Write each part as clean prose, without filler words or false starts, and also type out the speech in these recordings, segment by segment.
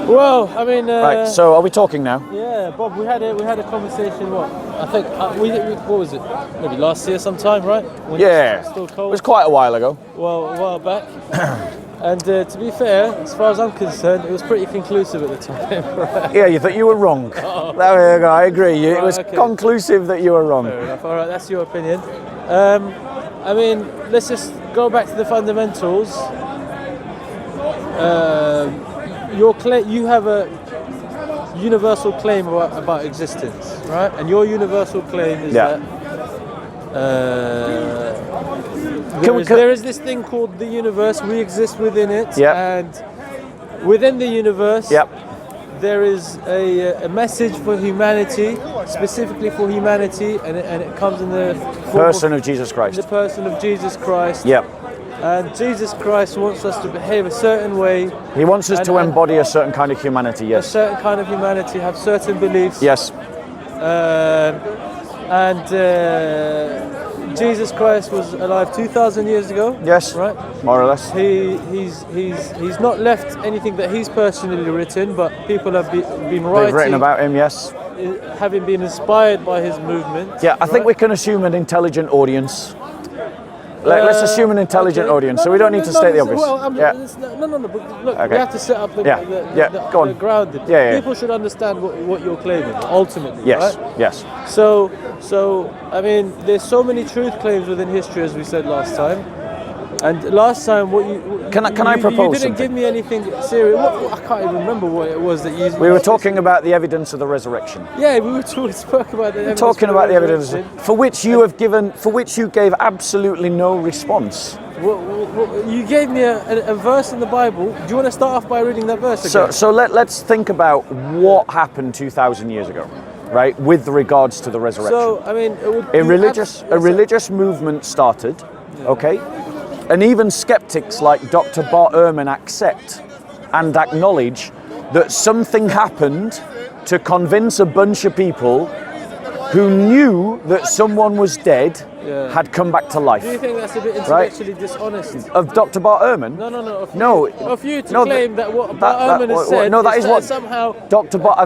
Well, I mean, Right. So are we talking now? yeah, Bob, we had a conversation. I think what was it? Maybe last year sometime, right? When Yeah. it was still It cold. was quite a while ago. Well, a while back. And to be fair, as far as I'm concerned, it was pretty conclusive at the time. Right? Yeah, you thought you were wrong. Oh. There you go. I agree. It Right, was okay. conclusive that you were wrong. Fair enough. All right, that's your opinion. I mean, let's just go back to the fundamentals. You have a universal claim about existence, right? And your universal claim is Yeah. that Can there is this thing called the universe. We exist within it, Yep. and within the universe, Yep. there is a message for humanity, specifically for humanity, and it comes in the form Person of Jesus the Christ. person of Jesus Christ. Yep. And Jesus Christ wants us to behave a certain way, He wants us And- to and- embody a certain kind of humanity. a Yes. certain kind of humanity, have certain beliefs. Yes. And Jesus Christ was alive 2,000 years ago. Yes. Right. More or less. He's not left anything that he's personally written, but people have been writing, They've written about him. Yes. having been inspired by his movement. Yeah. I think right? we can assume an intelligent audience. Let's assume an intelligent Okay. audience, so we don't need to state the obvious. Well, Yeah. no. But look, Okay. we have to set up the, Yeah. Yeah. Go on. the ground. Yeah. People should understand what you're claiming ultimately. Yes. Right? Yes. So I mean, there's so many truth claims within history, as we said last time. And last time, Can I propose You didn't something? give me anything serious. I can't even remember what it was that you. We were talking about the evidence of the resurrection. Yeah, we spoke about the evidence. Talking for about the evidence resurrection. for which you gave absolutely no response. You gave me a verse in the Bible. Do you want to start off by reading that verse again? So let's think about what happened 2,000 years ago, right? With regards to the resurrection. So I mean, a religious movement started, okay? And even skeptics like Dr. Bart Ehrman accept and acknowledge that something happened to convince a bunch of people who knew that someone was dead had come back to life. Do you think that's a bit intellectually dishonest? Of Dr. Bart Ehrman? No. Of you to claim that what Bart Ehrman has said that is what somehow... Dr. Bart,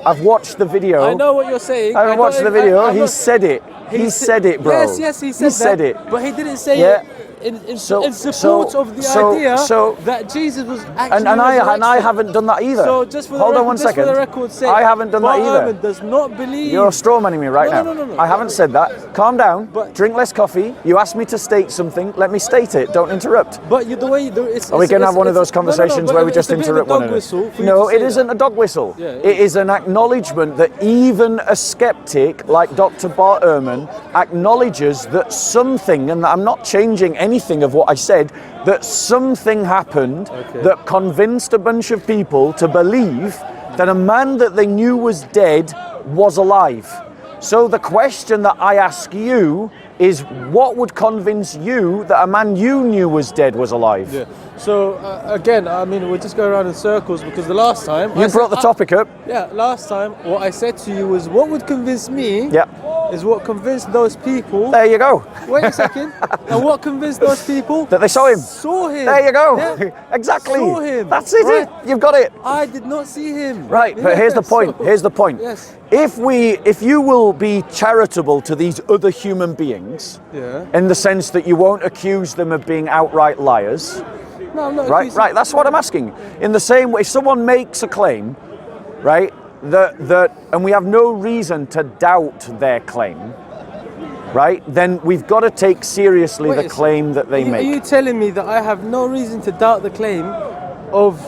I've watched the video. I know what you're saying. I watched the video. He said it. He said it, bro. Yes, he said it. But he didn't say it in support of the idea that Jesus was actually and I haven't done that either. So just for the Hold on record, one second. For the record's sake, I haven't done that either. Ehrman does not believe. You're strawmanning me right now. No. I haven't said that. Calm down. Drink less coffee. You asked me to state something. Let me state it. Don't interrupt. But the way you do it, are we going to have one of those conversations where we just interrupt one another? No, it isn't a dog whistle. Yeah, it is an acknowledgement that even a skeptic like Dr. Bart Ehrman acknowledges that something, and I'm not changing anything of what I said, that something happened that convinced a bunch of people to believe that a man that they knew was dead was alive. So the question that I ask you is, what would convince you that a man you knew was dead was alive? Yeah. So again, I mean, we're just going around in circles because the last time you brought the topic up. Yeah, last time what I said to you was, what would convince me? Yeah. Is what convinced those people. There you go. Wait a second. And what convinced those people? That they saw him. Saw him. There you go. Yeah. Exactly. Saw him. That's it. Right. You've got it. I did not see him. Right, but here's the point. Here's the point. Yes. If you will be charitable to these other human beings, in the sense that you won't accuse them of being outright liars. No, I'm not. Right. That's what I'm asking. In the same way, if someone makes a claim, right, that and we have no reason to doubt their claim, right, then we've got to take seriously the claim that they make. Are you telling me that I have no reason to doubt the claim of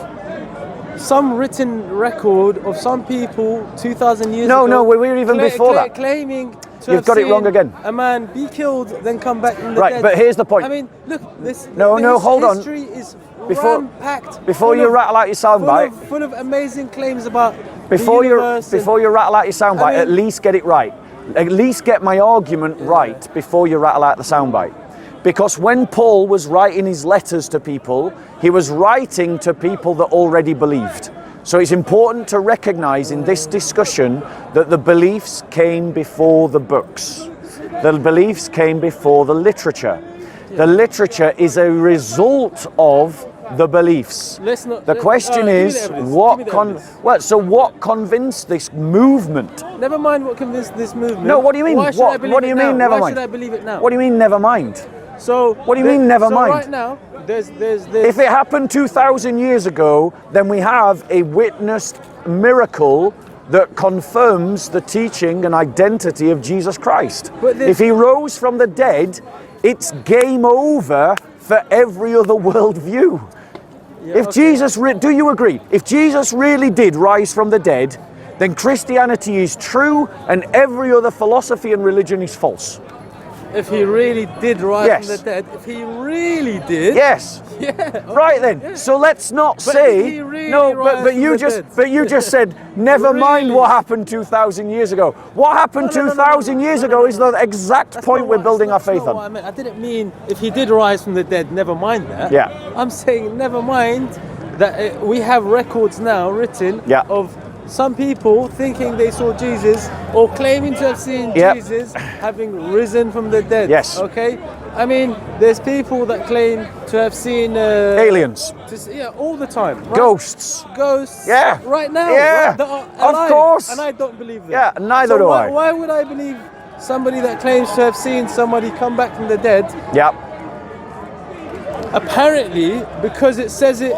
some written record of some people 2,000 years ago? No, we're even before that. Claiming to You've got it wrong again. A man be killed, then come back from the right, dead. But here's the point. I mean, look, this hold on. History is packed. Before you rattle out your soundbite, full of amazing claims about before the universe. Before you rattle out your soundbite, at least get it right. At least get my argument right before you rattle out the soundbite. Because when Paul was writing his letters to people, he was writing to people that already believed. So it's important to recognize in this discussion that the beliefs came before the books. The beliefs came before the literature. The literature is a result of the beliefs. Let's not. The question give me is, the evidence. what Give me the evidence. what convinced this movement? Never mind what convinced this movement. No, what do you mean? Why should I believe What do you it mean? now? Never Why mind. should I believe it now? What do you mean? Never mind. So What do you mean, never mind? Right now, there's. If it happened 2,000 years ago, then we have a witnessed miracle that confirms the teaching and identity of Jesus Christ. But If he rose from the dead, it's game over for every other worldview. Yeah, If okay. Jesus, do you agree? If Jesus really did rise from the dead, then Christianity is true and every other philosophy and religion is false. If he really did rise Yes. from the dead, if he really did. Yes. Yeah. Okay, Right then. yeah. So let's not But say did he really no. rise But from you the just dead? you just said never mind Really? what happened 2,000 years ago. What happened No, no, no, 2,000 no, years no, ago no, is no. the exact That's point not we're what- building our that's not faith what on. I meant. I didn't mean if he did rise from the dead, never mind that. Yeah. I'm saying never mind that we have records now written Yeah. of some people thinking they saw Jesus or claiming to have seen Yeah. Jesus having risen from the dead. Yes. Okay. I mean, there's people that claim to have seen Aliens, all the time. Right? ghosts. Ghosts. Yeah. Right now. Yeah. Right, that are Of alive, course. And I don't believe them. Yeah, neither So do why, I. Why would I believe somebody that claims to have seen somebody come back from the dead? Yeah. Apparently, because it says it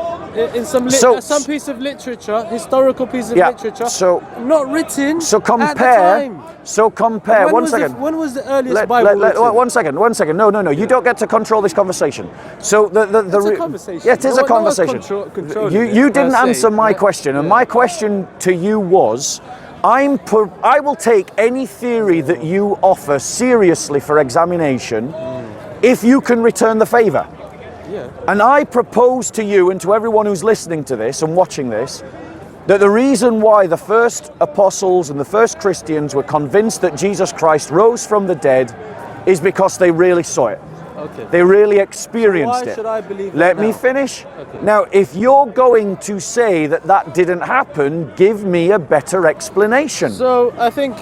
in some So- some piece of literature, historical piece of Yeah, literature, so- not written. So at the compare. time. So compare. When One was second. when was the earliest Bible written? 1 second. No. You don't get to control this conversation. So the It's a re- conversation. Yeah, it is No a one- no one's conversation. controlling You it, you per didn't se, answer my right? question, and Yeah. my question to you was, I will take any theory that you offer seriously for examination, if you can return the favor. Yeah. And I propose to you and to everyone who's listening to this and watching this, that the reason why the first apostles and the first Christians were convinced that Jesus Christ rose from the dead is because they really saw it. Okay. They really experienced Why it. should I believe Let that me now? finish. Okay. Now, if you're going to say that that didn't happen, give me a better explanation. So I think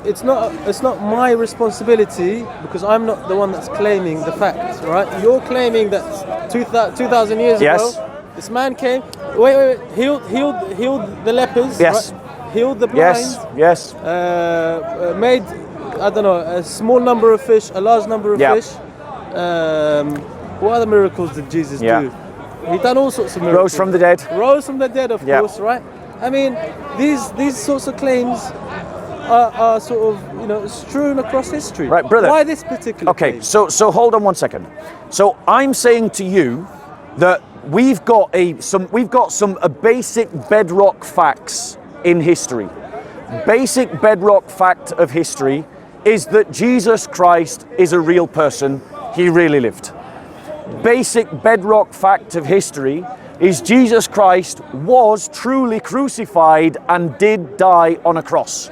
it's not my responsibility because I'm not the one that's claiming the facts, right? You're claiming that 2,000 years Yes. ago, this man came, healed the lepers, Yes. right? Healed the blind, Yes. made I don't know a small number of fish, a large number of Yeah. fish. What other miracles did Jesus Yeah. do? He done all sorts of miracles. Rose from the dead. Rose from the dead, of Yeah. course, right? I mean, these sorts of claims are sort of strewn across history. Right, brother. Why this particular? Okay, claim? so hold on 1 second. So I'm saying to you that we've got some basic bedrock facts in history. Basic bedrock fact of history is that Jesus Christ is a real person. He really lived. Basic bedrock fact of history is Jesus Christ was truly crucified and did die on a cross.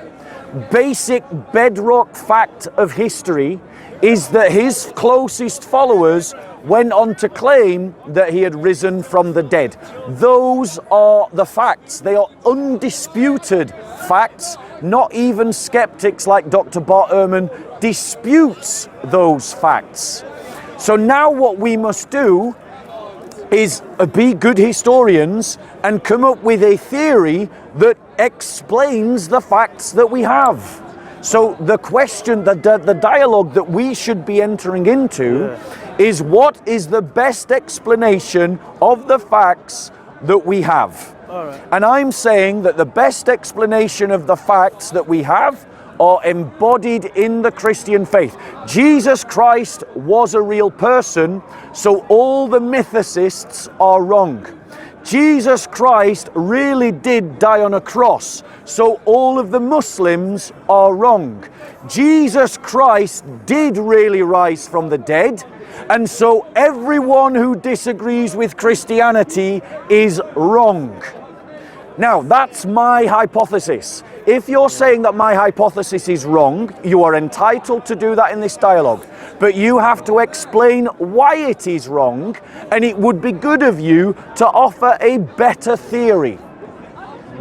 Basic bedrock fact of history is that his closest followers went on to claim that he had risen from the dead. Those are the facts. They are undisputed facts. Not even skeptics like Dr. Bart Ehrman disputes those facts. So now what we must do is be good historians and come up with a theory that explains the facts that we have. So the question, the dialogue that we should be entering into is, what is the best explanation of the facts that we have? All right. And I'm saying that the best explanation of the facts that we have are embodied in the Christian faith. Jesus Christ was a real person, so all the mythicists are wrong. Jesus Christ really did die on a cross, so all of the Muslims are wrong. Jesus Christ did really rise from the dead, and so everyone who disagrees with Christianity is wrong. Now, that's my hypothesis. If you're saying that my hypothesis is wrong, you are entitled to do that in this dialogue. But you have to explain why it is wrong, and it would be good of you to offer a better theory.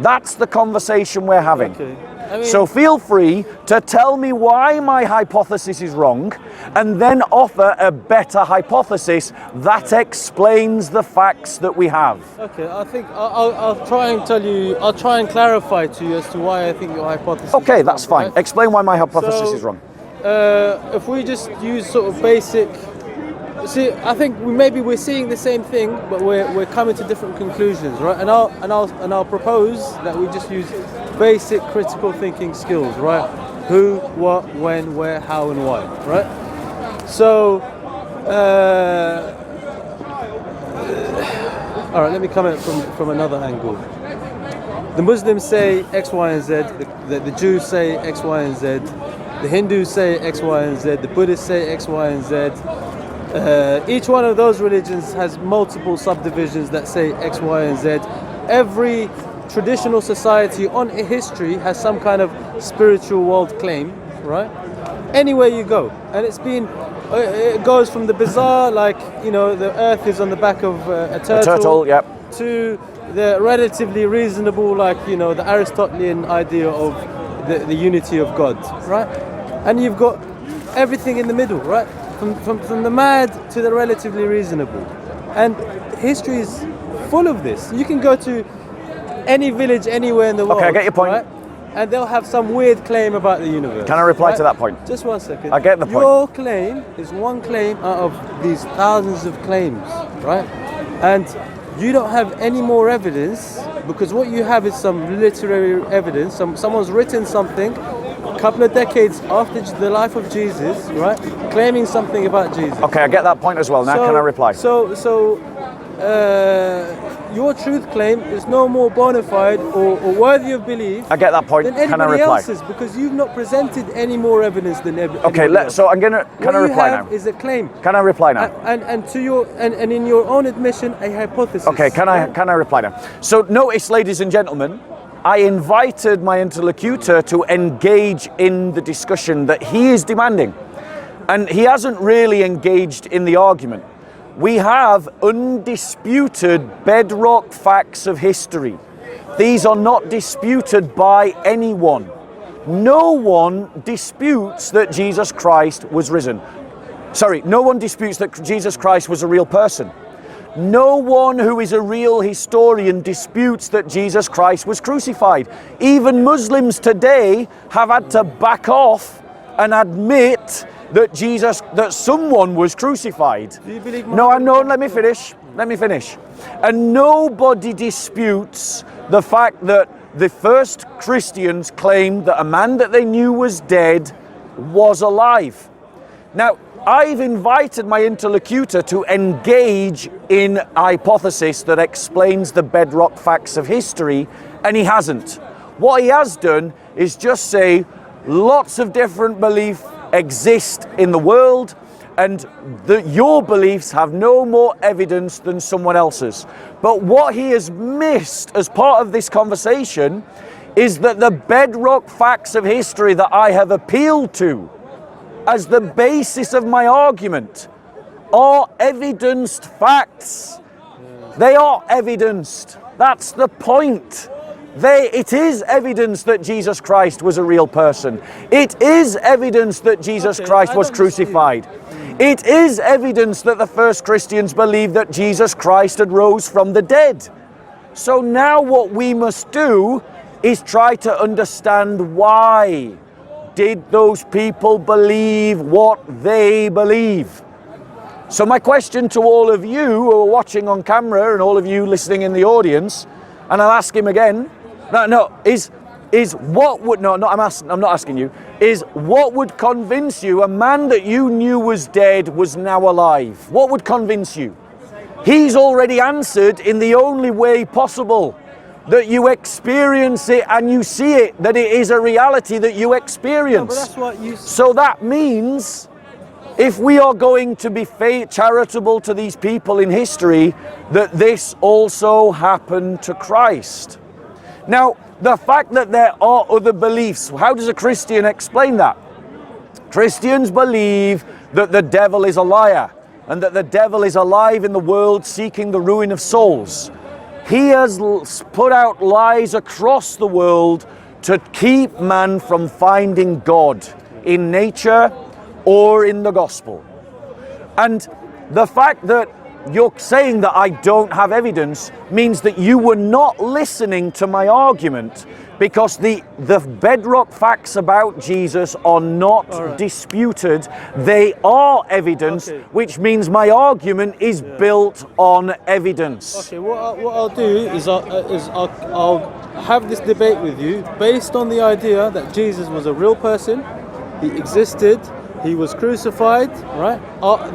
That's the conversation we're having. Okay. mean, so feel free to tell me why my hypothesis is wrong, and then offer a better hypothesis that explains the facts that we have. Okay, I think I'll try and tell you. I'll try and clarify to you as to why I think your hypothesis. Okay, is that's wrong, fine. right? Explain why my hypothesis So, is wrong. If we just use sort of basic, see, I think maybe we're seeing the same thing, but we're coming to different conclusions, right? And I'll propose that we just use basic critical thinking skills, right? Who, what, when, where, how, and why, right? So, all right, let me come at it from another angle. The Muslims say X, Y, and Z. The Jews say X, Y, and Z. The Hindus say X, Y, and Z. The Buddhists say X, Y, and Z. Each one of those religions has multiple subdivisions that say X, Y, and Z. Every traditional society on history has some kind of spiritual world claim, right? Anywhere you go, and it goes from the bizarre, like, you know, the Earth is on the back of a turtle, Yep. to the relatively reasonable, like, you know, the Aristotelian idea of the unity of God, right? And you've got everything in the middle, right? From the mad to the relatively reasonable. And history is full of this. You can go to any village anywhere in the world. Okay, I get your point. Right? And they'll have some weird claim about the universe. Can I reply right? to that point? Just 1 second. I get the point. Your claim is one claim out of these thousands of claims, right? And you don't have any more evidence, because what you have is some literary evidence. Someone's written something a couple of decades after the life of Jesus, right? Claiming something about Jesus. Okay, I get that point as well. Now, can I reply? Your truth claim is no more bona fide or worthy of belief. I get that point. Than Can I anybody reply? else's, because you've not presented any more evidence than everybody Okay, else. so I'm gonna. Can I reply now? What you have is a claim. Can I reply now? And to your and in your own admission, a hypothesis. Okay, can I reply now? So notice, ladies and gentlemen, I invited my interlocutor to engage in the discussion that he is demanding, and he hasn't really engaged in the argument. We have undisputed bedrock facts of history. These are not disputed by anyone. No one disputes that Jesus Christ was risen. Sorry, no one disputes that Jesus Christ was a real person. No one who is a real historian disputes that Jesus Christ was crucified. Even Muslims today have had to back off and admit that someone was crucified. Do you believe Let me finish. And nobody disputes the fact that the first Christians claimed that a man that they knew was dead was alive. Now, I've invited my interlocutor to engage in a hypothesis that explains the bedrock facts of history, and he hasn't. What he has done is just say lots of different beliefs exist in the world, and that your beliefs have no more evidence than someone else's. But what he has missed as part of this conversation is that the bedrock facts of history that I have appealed to as the basis of my argument are evidenced facts. They are evidenced. That's the point. It is evidence that Jesus Christ was a real person. It is evidence that Jesus Christ was crucified. It is evidence that the first Christians believed that Jesus Christ had rose from the dead. So now what we must do is try to understand why did those people believe what they believe. So my question to all of you who are watching on camera and all of you listening in the audience, and I'll ask him again, I'm not asking you, is what would convince you a man that you knew was dead was now alive? What would convince you? He's already answered in the only way possible, that you experience it and you see it, that it is a reality that you experience. No, but that's what you... So that means if we are going to be charitable to these people in history, that this also happened to Christ. Now, the fact that there are other beliefs, how does a Christian explain that? Christians believe that the devil is a liar and that the devil is alive in the world seeking the ruin of souls. He has put out lies across the world to keep man from finding God in nature or in the gospel. And the fact that you're saying that I don't have evidence means that you were not listening to my argument, because the bedrock facts about Jesus are not disputed. They are evidence, which means my argument is built on evidence. Okay, what I'll do is I'll have this debate with you based on the idea that Jesus was a real person, he existed, he was crucified, right?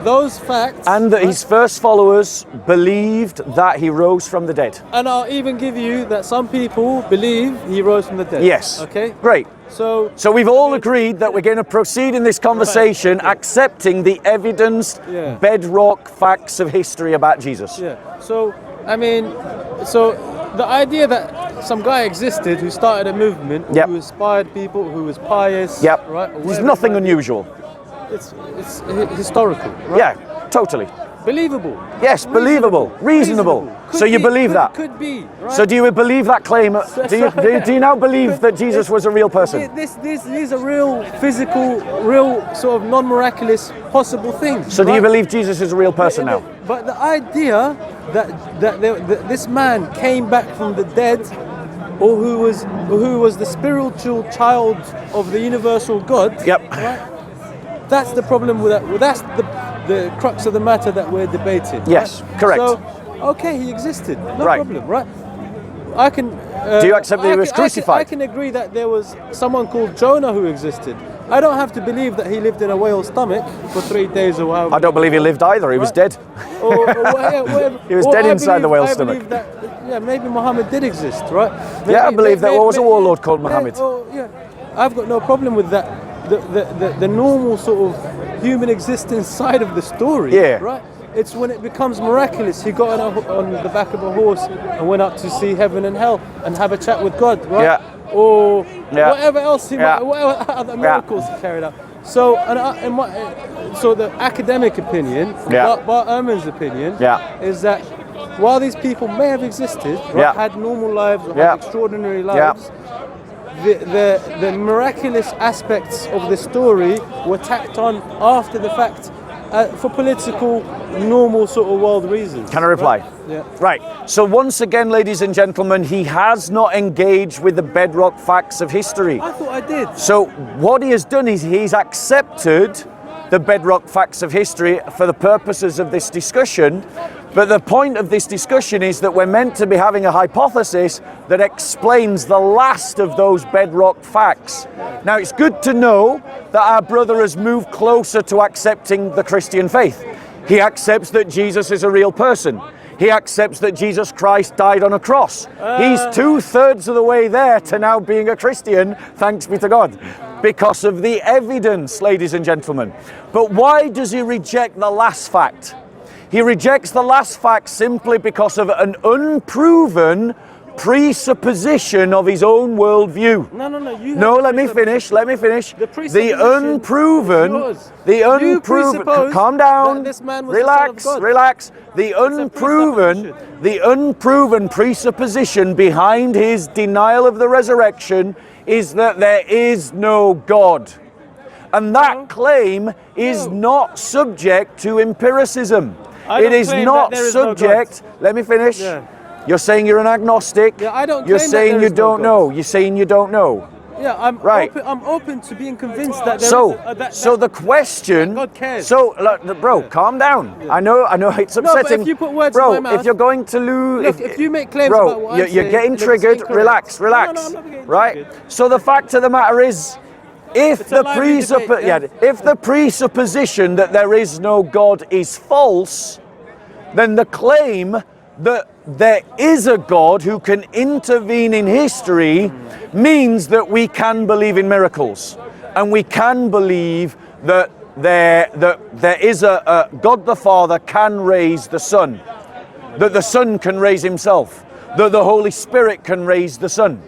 Those facts... And that his first followers believed that he rose from the dead. And I'll even give you that some people believe he rose from the dead. Yes. Okay? Great. So we've all agreed that we're going to proceed in this conversation accepting the evidenced bedrock facts of history about Jesus. Yeah. So, I mean, the idea that some guy existed who started a movement, who inspired people, who was pious, right? There's nothing unusual. It's historical, right? Yeah, totally. Believable. Yes, believable, reasonable. So you believe that? Could be. Right? So do you believe that claim? Do you now believe that Jesus was a real person? These are real physical, real sort of non-miraculous possible things. So do you believe Jesus is a real person now? But the idea that this man came back from the dead, or who was the spiritual child of the universal God. Yep. Right? That's the problem with that. That's the crux of the matter that we're debating. Yes, right? correct. So, okay, he existed. No problem, right? I can. Do you accept that he was crucified? I can agree that there was someone called Jonah who existed. I don't have to believe that he lived in a whale's stomach for 3 days or however. I don't believe he lived either. He was dead. Or whatever. He was dead inside the whale's stomach. That, maybe Muhammad did exist, right? I believe there was a warlord called Muhammad. I've got no problem with that. The normal sort of human existence side of the story, right? It's when it becomes miraculous. He got on the back of a horse and went up to see heaven and hell and have a chat with God, right? Or whatever else whatever other miracles he carried out. So, so the academic opinion, Bart Ehrman's opinion, is that while these people may have existed, had normal lives or had extraordinary lives, the miraculous aspects of the story were tacked on after the fact for political, normal sort of world reasons. Can I reply? Right? Yeah. Right. So once again, ladies and gentlemen, he has not engaged with the bedrock facts of history. I thought I did. So what he has done is he's accepted the bedrock facts of history for the purposes of this discussion. But the point of this discussion is that we're meant to be having a hypothesis that explains the last of those bedrock facts. Now, it's good to know that our brother has moved closer to accepting the Christian faith. He accepts that Jesus is a real person. He accepts that Jesus Christ died on a cross. He's 2/3 of the way there to now being a Christian, thanks be to God, because of the evidence, ladies and gentlemen. But why does he reject the last fact? He rejects the last fact simply because of an unproven presupposition of his own worldview. No, let me finish. The unproven, calm down, relax. The unproven presupposition behind his denial of the resurrection is that there is no God. And that claim is not subject to empiricism. It is not subject. Let me finish. You're saying you're an agnostic. I don't. You're saying you don't know. You're saying you don't know. Yeah, I'm right. I'm open to being convinced that there is so the question. God cares. So, bro, calm down. I know it's upsetting. No, but if you put words bro, in my mouth, if you're going to lose, if you make claims bro, about what I'm you're getting triggered. Relax. No, I'm not getting right. Triggered. So the fact of the matter is, if the presupposition that there is no God is false, then the claim that there is a God who can intervene in history means that we can believe in miracles, and we can believe that there is a God the Father can raise the Son, that the Son can raise himself, that the Holy Spirit can raise the Son.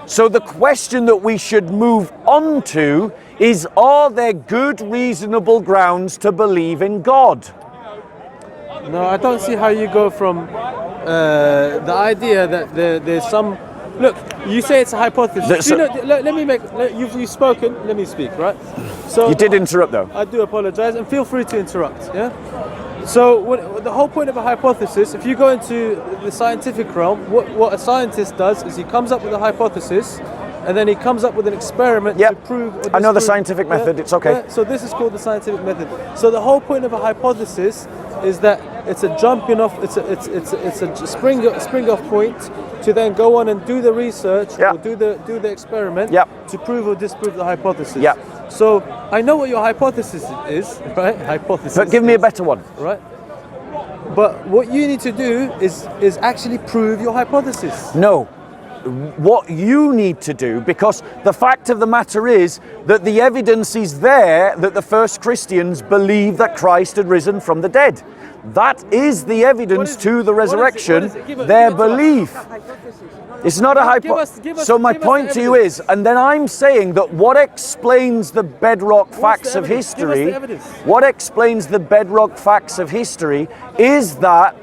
So the question that we should move on to is, are there good reasonable grounds to believe in God? No, I don't see how you go from the idea that there's some Look, you say it's a hypothesis. That's Do you know, let me make. You've spoken. Let me speak, right? So You did interrupt though. I do apologize, and feel free to interrupt. Yeah. So the whole point of a hypothesis, if you go into the scientific realm, what a scientist does is he comes up with a hypothesis, and then he comes up with an experiment to prove. Or I know the disprove. scientific method. It's okay. Yeah, so this is called the scientific method. So the whole point of a hypothesis is that it's a jumping off. It's a spring off point to then go on and do the research or do the experiment to prove or disprove the hypothesis. Yeah. So I know what your hypothesis is, right? Hypothesis. But give me a better one. Right. But what you need to do is actually prove your hypothesis. No. What you need to do, because the fact of the matter is that the evidence is there that the first Christians believed that Christ had risen from the dead. That is the evidence to the resurrection, their belief. It's not a hypothesis. So my point to you is, and then I'm saying that what explains the bedrock facts of history, what explains the bedrock facts of history is that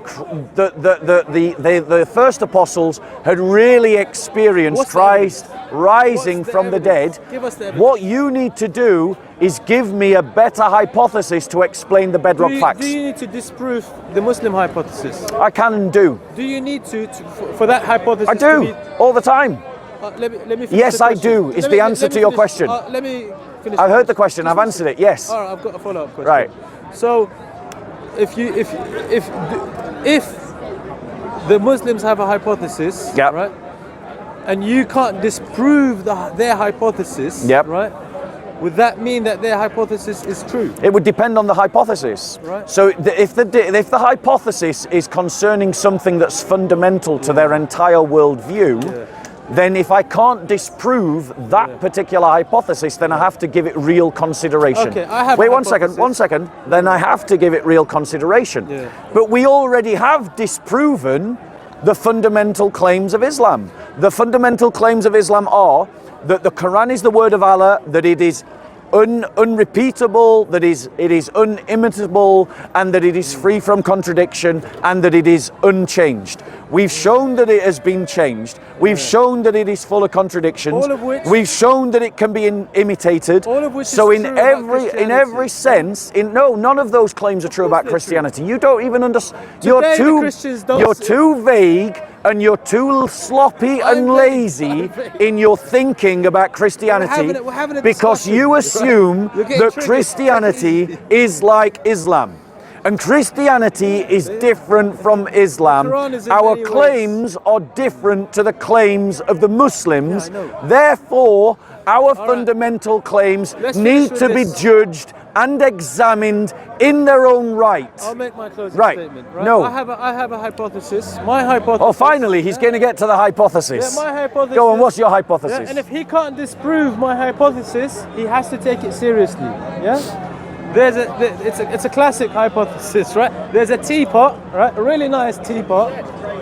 the first apostles had really experienced Christ rising from the dead. What you need to do is give me a better hypothesis to explain the bedrock facts. Do you need to disprove the Muslim hypothesis? I can and do. Do you need to for that hypothesis? I do, all the time. Let me finish Yes, the I question. do, is the answer to your question. Let me finish. I've heard the question, I've answered it, yes. All right, I've got a follow-up question. Right. So, if the Muslims have a hypothesis, right, and you can't disprove their hypothesis, right, would that mean that their hypothesis is true? It would depend on the hypothesis. Right. So if the hypothesis is concerning something that's fundamental to their entire worldview, then if I can't disprove that particular hypothesis, then I have to give it real consideration. Okay, I have Wait, one second. Then I have to give it real consideration. But we already have disproven the fundamental claims of Islam. The fundamental claims of Islam are that the Quran is the word of Allah, that it is unrepeatable, that it is unimitable, and that it is free from contradiction, and that it is unchanged. We've shown that it has been changed. We've shown that it is full of contradictions. All of which, we've shown that it can be imitated. All of which so is in true every sense, none of those claims are true about Christianity. You don't even understand. Today, You're too vague. And you're too sloppy and lazy in your thinking about Christianity we're having a because you assume that Christianity is like Islam. And Christianity is different from Islam. Our claims are different to the claims of the Muslims. Therefore, our fundamental claims need to be judged and examined in their own right. I'll make my closing statement. Right? No. I have a hypothesis. My hypothesis. Oh, finally, he's going to get to the hypothesis. Yeah, my hypothesis. Go on, what's your hypothesis? Yeah, and if he can't disprove my hypothesis, he has to take it seriously. Yeah. It's a classic hypothesis, right? There's a teapot, right? A really nice teapot,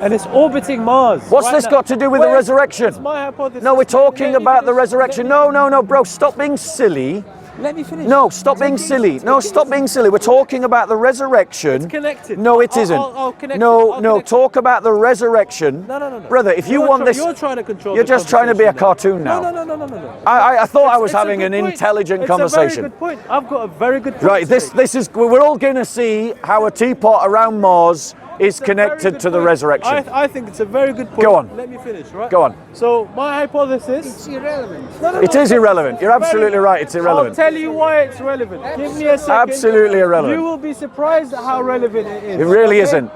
and it's orbiting Mars. What's this got to do with the resurrection? It's my hypothesis. No, we're talking about the resurrection. No, bro, stop being silly. Let me finish. No, stop being silly. No, stop being silly. We're talking about the resurrection. It's connected. No, it isn't. I'll connect No, talk about the resurrection. No. Brother, if you want this... You're trying to control. You're just trying to be a cartoon now. No. I thought I was having an intelligent conversation. It's a very good point. I've got a very good point. Right, this is... We're all going to see how a teapot around Mars is connected to the resurrection. I think it's a very good point. Go on. Let me finish, right? Go on. So my hypothesis... It's irrelevant. No, it is irrelevant. You're absolutely right. It's irrelevant. I'll tell you why it's relevant. Give me a second. Absolutely irrelevant. You will be surprised at how relevant it is. It really isn't.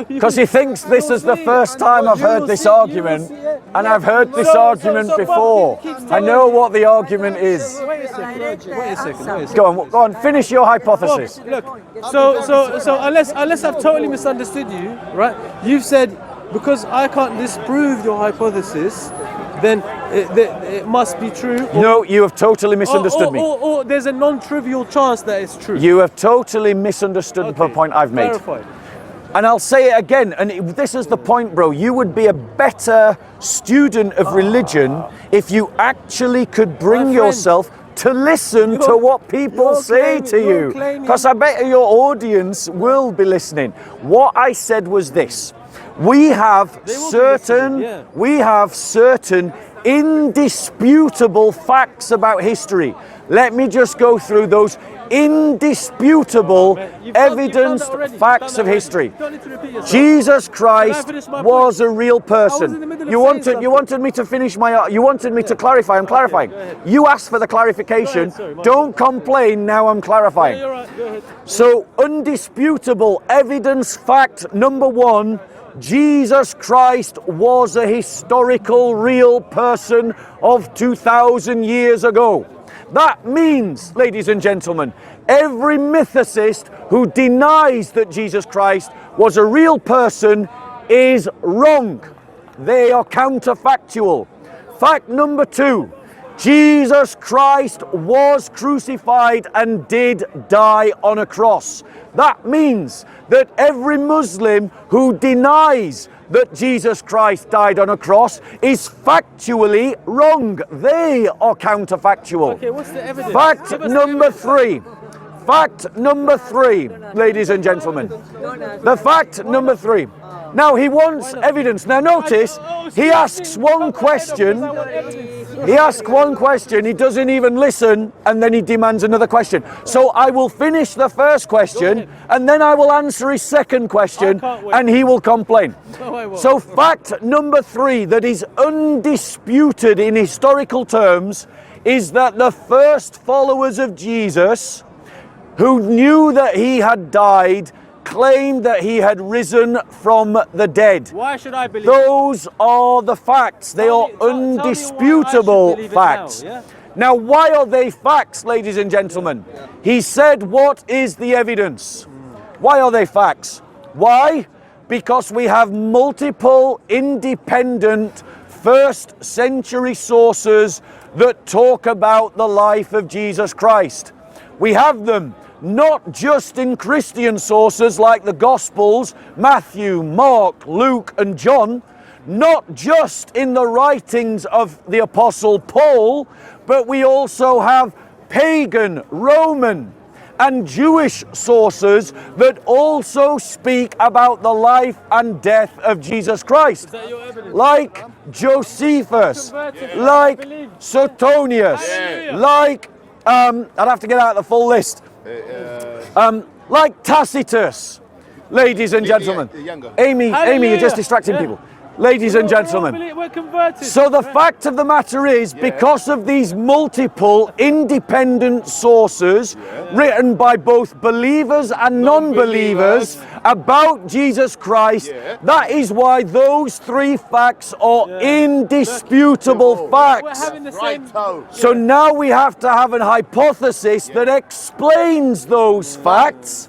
Because he thinks this is the first time I've heard this argument, and I've heard this argument before. I know what the argument is. Wait a second. Go on, finish your hypothesis. Look, so unless I've totally misunderstood you, right? You've said because I can't disprove your hypothesis, then it must be true. No, you have totally misunderstood me. Or there's a non-trivial chance that it's true. You have totally misunderstood the point I've made. Clarified. And I'll say it again, and this is the point, bro. You would be a better student of religion if you actually could bring yourself to listen to what people say to you. Because I bet your audience will be listening. What I said was this. We have They will be certain, listening, yeah. we have certain indisputable facts about history. Let me just go through those indisputable You've done evidenced that already. You've facts done of that history. already. You don't need to repeat yourself. Jesus Christ finish my was point? a real in the person. middle of You saying wanted something. me to finish my. You wanted me to clarify. I'm clarifying. go ahead. You asked for the clarification. sorry, my Don't complain. Now I'm clarifying. Yeah, you're right. Go ahead. So, undisputable evidence fact number one, Jesus Christ was a historical, real person of 2,000 years ago. That means, ladies and gentlemen, every mythicist who denies that Jesus Christ was a real person is wrong. They are counterfactual. Fact number two, Jesus Christ was crucified and did die on a cross. That means that every Muslim who denies that Jesus Christ died on a cross is factually wrong. They are counterfactual. Okay, what's the evidence? Fact Give us the number evidence. three. Fact number three, ladies and gentlemen. The fact number three. Now he wants evidence. Now notice, he asks one question. He asks one question, he doesn't even listen, and then he demands another question. So I will finish the first question, and then I will answer his second question, and he will complain. No, I won't. So fact number three that is undisputed in historical terms is that the first followers of Jesus, who knew that he had died, claimed that he had risen from the dead. Why should I believe? Those are the facts. They Tell are me- tell me why I should undisputable believe it facts. now, yeah? Now, why are they facts, ladies and gentlemen? He said, what is the evidence? Why are they facts? Why? Because we have multiple independent first century sources that talk about the life of Jesus Christ. We have them not just in Christian sources like the Gospels, Matthew, Mark, Luke, and John, not just in the writings of the Apostle Paul, but we also have pagan, Roman, and Jewish sources that also speak about the life and death of Jesus Christ. Is that your evidence? Like Josephus, like Suetonius, like, I'd have to get out the full list. Like Tacitus, ladies and gentlemen. Amy, you're just distracting people. Ladies and gentlemen. We're converted. So the fact of the matter is, because of these multiple independent sources written by both believers and non-believers about Jesus Christ, that is why those three facts are indisputable We're facts. having the same. So now we have to have an hypothesis that explains those facts.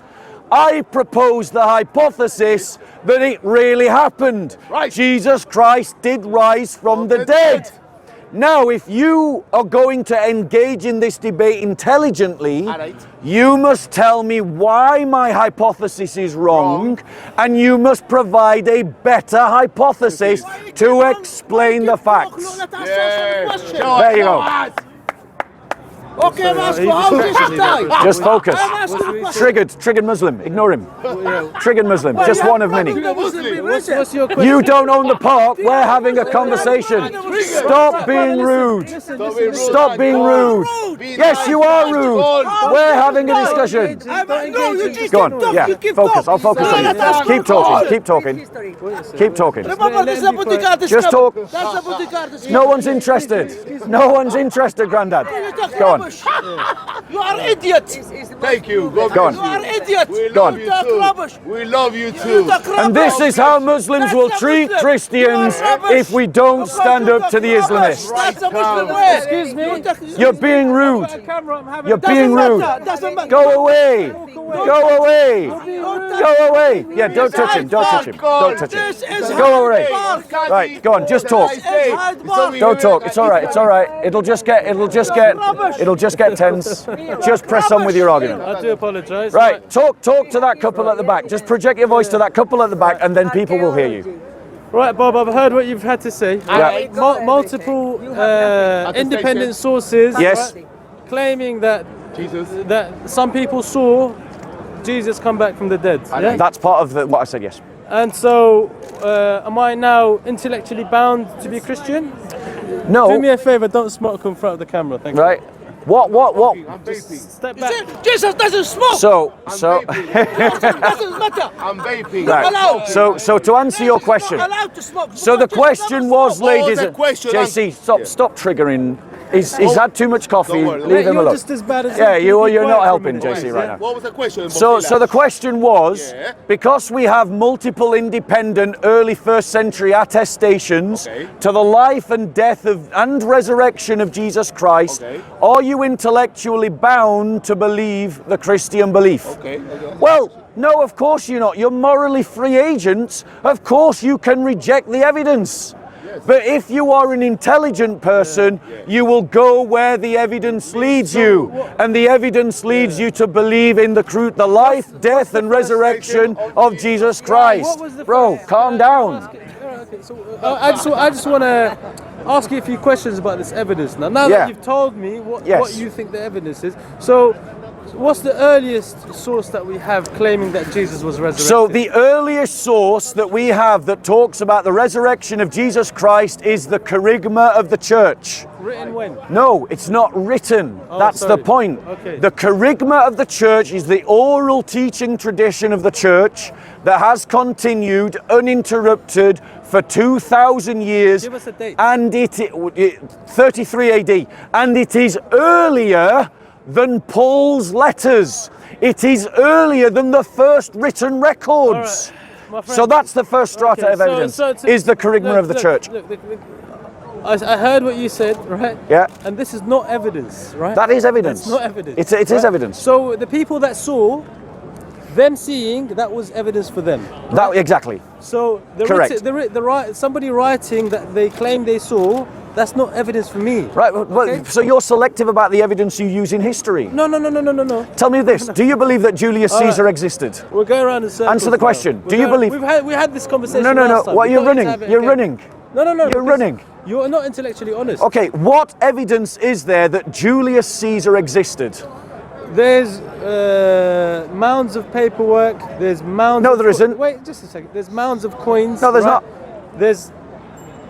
I propose the hypothesis that it really happened. Right. Jesus Christ did rise from the dead. Now, if you are going to engage in this debate intelligently, Alright. you must tell me why my hypothesis is wrong, and you must provide a better hypothesis to explain the facts. There you go. Okay, I'm asking, how did you die? Just focus. I'm asking a question. Triggered Muslim. Ignore him. Triggered Muslim. Just one of many. What's your question? You don't own the park. We're having a conversation. Stop being rude. Stop being rude. Yes, you are rude. We're having a discussion. No, you just Go on. keep talking, Yeah, you keep focus. I'll talking. focus on No, you. that's Keep talking. Keep talking. Keep talking. Remember, this is a bodyguard. Just talk. That's a bodyguard. No one's interested. No one's interested, Grandad. Go on. You are idiot. Thank you. God Go on. You are idiot. We Go on. love You you talk too. rubbish. We love you You too. talk rubbish. And this is how Muslims will treat Christians if we don't stand up to the Islamists. That's a Muslim way. Excuse me? You're being rude. You're being Doesn't rude. matter, doesn't matter. Go away. Go away. Go away. Yeah, don't touch him. Don't touch him. Don't touch him. This is Go away. Hyde Park. Right, go on. Just talk. Don't talk. It's all right. It's all right. It'll just get tense. Just press on with your argument. I do apologise. Right. Talk to that couple at the back. Just project your voice to that couple at the back, and then people will hear you. Right, Bob, I've heard what you've had to say. Yeah. Multiple independent sources Yes. claiming that Jesus. some people saw Jesus come back from the dead. Yeah? That's part of what I said. Yes. And so, am I now intellectually bound to be a Christian? No. Do me a favor, don't smoke in front of the camera, thank you. Right. What? I'm vaping. Step back. Jesus doesn't smoke. So. Doesn't matter. I'm vaping. Right. So to answer your question. Not allowed to smoke. So the question was, ladies the and question, JC, stop triggering. He's had too much coffee. Don't worry. Leave him You're alone. just as bad as Yeah, him. you're Be not quiet for a helping minute, JC please, right yeah? now. What was the question? So the question was, Yeah. because we have multiple independent early first century attestations Okay. to the life and death and resurrection of Jesus Christ, Okay. are you intellectually bound to believe the Christian belief? Okay. Well, no, of course you're not. You're morally free agents. Of course you can reject the evidence. But if you are an intelligent person, you will go where the evidence leads you. And the evidence leads you to believe in the life, death, and resurrection of Jesus Christ. What was the Bro, first- calm down. Okay, so, I just want to ask you a few questions about this evidence. Now Yeah. that you've told me what you think the evidence is, so what's the earliest source that we have claiming that Jesus was resurrected? So the earliest source that we have that talks about the resurrection of Jesus Christ is the Kerygma of the church. Written when? No, it's not written. Oh, That's sorry. the point. Okay. The Kerygma of the church is the oral teaching tradition of the church that has continued uninterrupted for 2,000 years. Give us a date. And it 33 AD. And it is earlier than Paul's letters. It is earlier than the first written records. All right, my friend. So that's the first strata Okay, of evidence, is the Kerygma of the church. Look, I heard what you said, right? Yeah. And this is not evidence, right? That is evidence. It's not evidence. It is evidence. So the people that saw, them seeing, that was evidence for them. That exactly. So Correct. somebody writing that they claim they saw, that's not evidence for me. Right, well, Okay? so you're selective about the evidence you use in history. No. Tell me this, do you believe that Julius Caesar existed? We're going around in circles. Answer the now. question. We're Do you going- believe- we had this conversation No. last time. What We you're don't need to running? have it You're again. running. No. You're because running. You're not intellectually honest. Okay, what evidence is there that Julius Caesar existed? There's mounds of paperwork. There's mounds. No, of there isn't. Wait, just a second. There's mounds of coins. No, there's right? not. There's.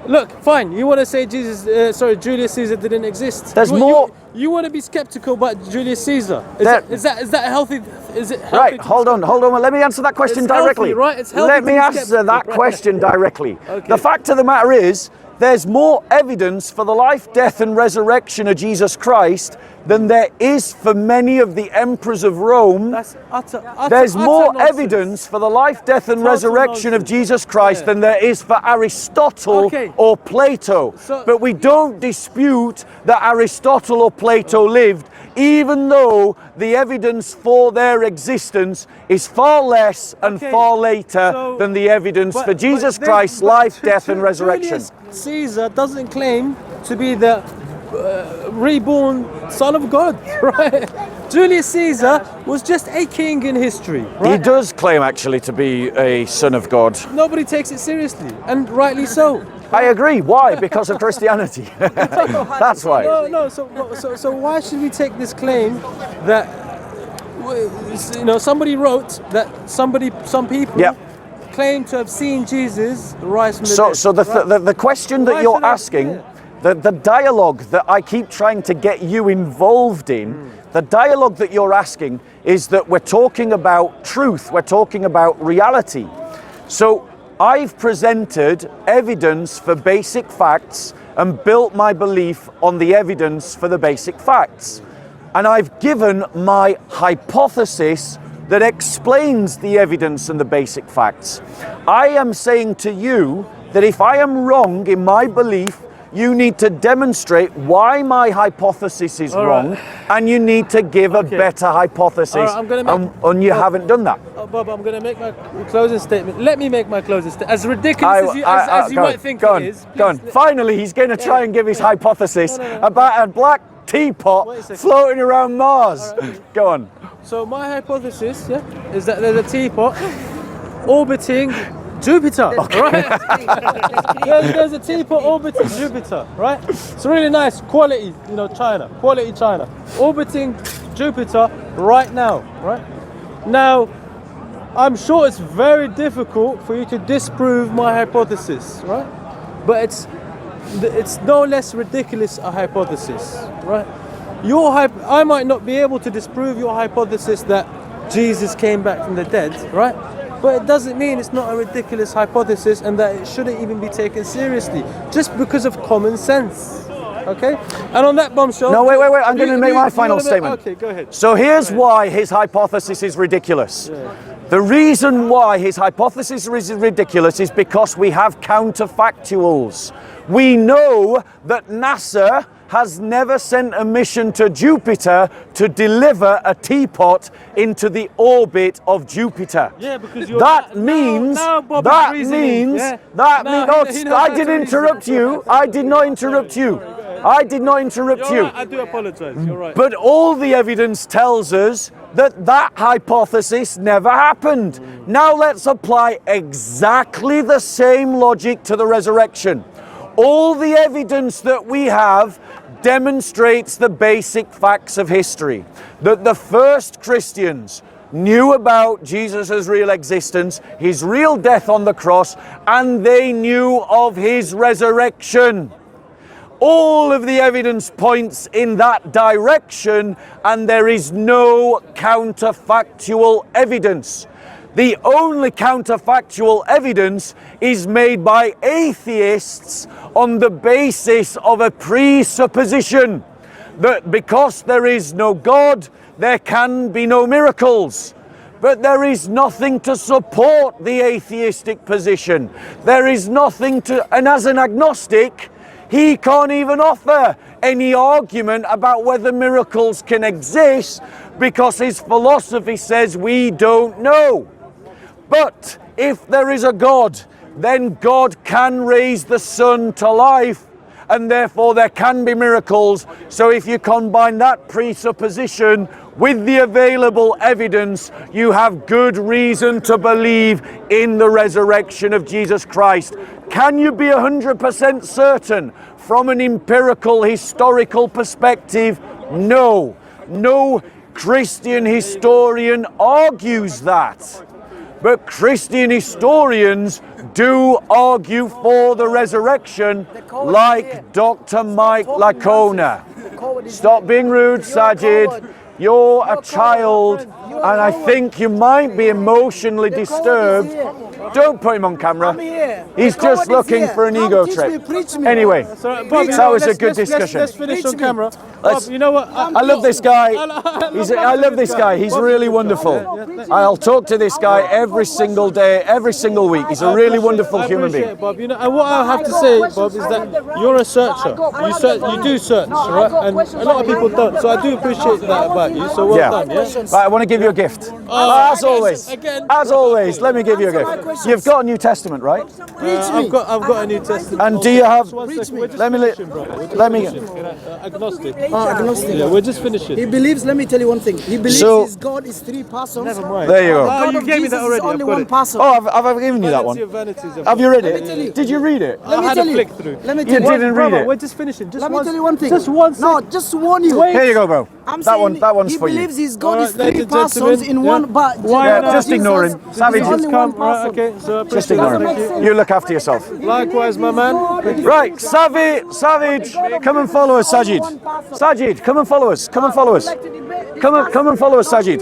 Look, fine. You want to say Julius Caesar didn't exist? There's you, more- You want to be skeptical about Julius Caesar? There- Is that healthy? Is it healthy? Right, hold on. Let me answer that question It's healthy, directly. right? It's healthy Let to me be answer skeptical, that right? question directly. Okay. The fact of the matter is, there's more evidence for the life, death, and resurrection of Jesus Christ than there is for many of the emperors of Rome. That's utter. There's utter more nonsense. evidence for the life, death, and Total resurrection of nonsense. Jesus Christ Yeah. than there is for Aristotle Okay. or Plato. So- But we don't dispute that Aristotle or Plato lived, even though the evidence for their existence is far less and Okay. far later So- than the evidence for Jesus but Christ's but life, death, and resurrection. Julius Caesar doesn't claim to be the reborn son of God, right? Julius Caesar was just a king in history, He right? does claim actually to be a son of God. Nobody takes it seriously, and rightly so. I agree. Why? Because of Christianity. That's why. No. So why should we take this claim that somebody wrote that some people Yep. claim to have seen Jesus rise from the So, dead? so the question that Why you're should I- asking, yeah. the dialogue that I keep trying to get you involved in, the dialogue that you're asking is that we're talking about truth, we're talking about reality. So I've presented evidence for basic facts and built my belief on the evidence for the basic facts. And I've given my hypothesis that explains the evidence and the basic facts. I am saying to you that if I am wrong in my belief, you need to demonstrate why my hypothesis is All wrong, right. and you need to give Okay. a better hypothesis, All right, I'm gonna make- and you haven't done that. Bob, I'm going to make my closing statement. Let me make my closing statement. As ridiculous as you go might on, think go it on, is. go on. please, Finally, he's going to try and give his hypothesis No. about a black teapot Wait a second. floating around Mars. All right. Go on. So my hypothesis, is that there's a teapot orbiting Jupiter, right? there's a teapot orbiting Jupiter, right? It's really nice, quality China, orbiting Jupiter right now, right? Now, I'm sure it's very difficult for you to disprove my hypothesis, right? But it's no less ridiculous a hypothesis, right? I might not be able to disprove your hypothesis that Jesus came back from the dead, right? But it doesn't mean it's not a ridiculous hypothesis and that it shouldn't even be taken seriously, just because of common sense. Okay? And on that bombshell... No, wait. I'm going to make my final statement. Okay, go ahead. So here's why his hypothesis is ridiculous. Yeah. The reason why his hypothesis is ridiculous is because we have counterfactuals. We know that NASA has never sent a mission to Jupiter to deliver a teapot into the orbit of Jupiter. Yeah, because that means I did interrupt you. I did not interrupt you. I did not interrupt you. Right, I do apologize. You're right. But all the evidence tells us that hypothesis never happened. Now let's apply exactly the same logic to the resurrection. All the evidence that we have demonstrates the basic facts of history. That the first Christians knew about Jesus' real existence, his real death on the cross, and they knew of his resurrection. All of the evidence points in that direction, and there is no counterfactual evidence. The only counterfactual evidence is made by atheists on the basis of a presupposition that because there is no God, there can be no miracles. But there is nothing to support the atheistic position. There is nothing to, and as an agnostic, he can't even offer any argument about whether miracles can exist because his philosophy says we don't know. But if there is a God, then God can raise the sun to life, and therefore there can be miracles. So if you combine that presupposition with the available evidence, you have good reason to believe in the resurrection of Jesus Christ. Can you be 100% certain from an empirical, historical perspective? No. No Christian historian argues that. But Christian historians do argue for the resurrection, like Dr. Mike Lacona. Stop being rude, Sajid. You're a child, and I think you might be emotionally disturbed. Don't put him on camera. He's just looking for an ego trip. Anyway, that was a good discussion. Let's finish on camera. Bob, you know what? I love this guy. I love this guy. He's really wonderful. I'll talk to this guy every single day, every single week. He's a really wonderful human being. Bob, you know, and what I have to say, Bob, is that you're a searcher. You do search, right? And a lot of people don't. So I do appreciate that about you. So well done. Yeah. Right, I want to give you a gift. As always, let me give you a gift. You've got a New Testament, right? I've got a New Testament. And do you have? Let me. Agnostic. Agnostic. Yeah, we're just finishing. He believes, let me tell you one thing. He believes his God is three persons. Never mind. There you go. God you of gave me Jesus that already. is only I've got one it. person. Oh, I've given you that one. Have you read it? Did you read it? Let me had tell a you. flick through. Let me You tell you. didn't read it. We're just finishing. Just Let me tell you one thing. Just one No, second. just to warn you. Wait. Here you go, bro. I'm That saying one's he for you. believes his God Alright, is three ladies and persons gentlemen, in yeah. one, but Why Yeah, not? just ignore him. Jesus Savage. is only one Come, person. right, okay, so I Just appreciate ignore that. him. Thank you. You look after yourself. Likewise, my man. Right, Savage, come and follow us, Sajid. Sajid, come and follow us. Come and follow us. Come and follow us, Sajid.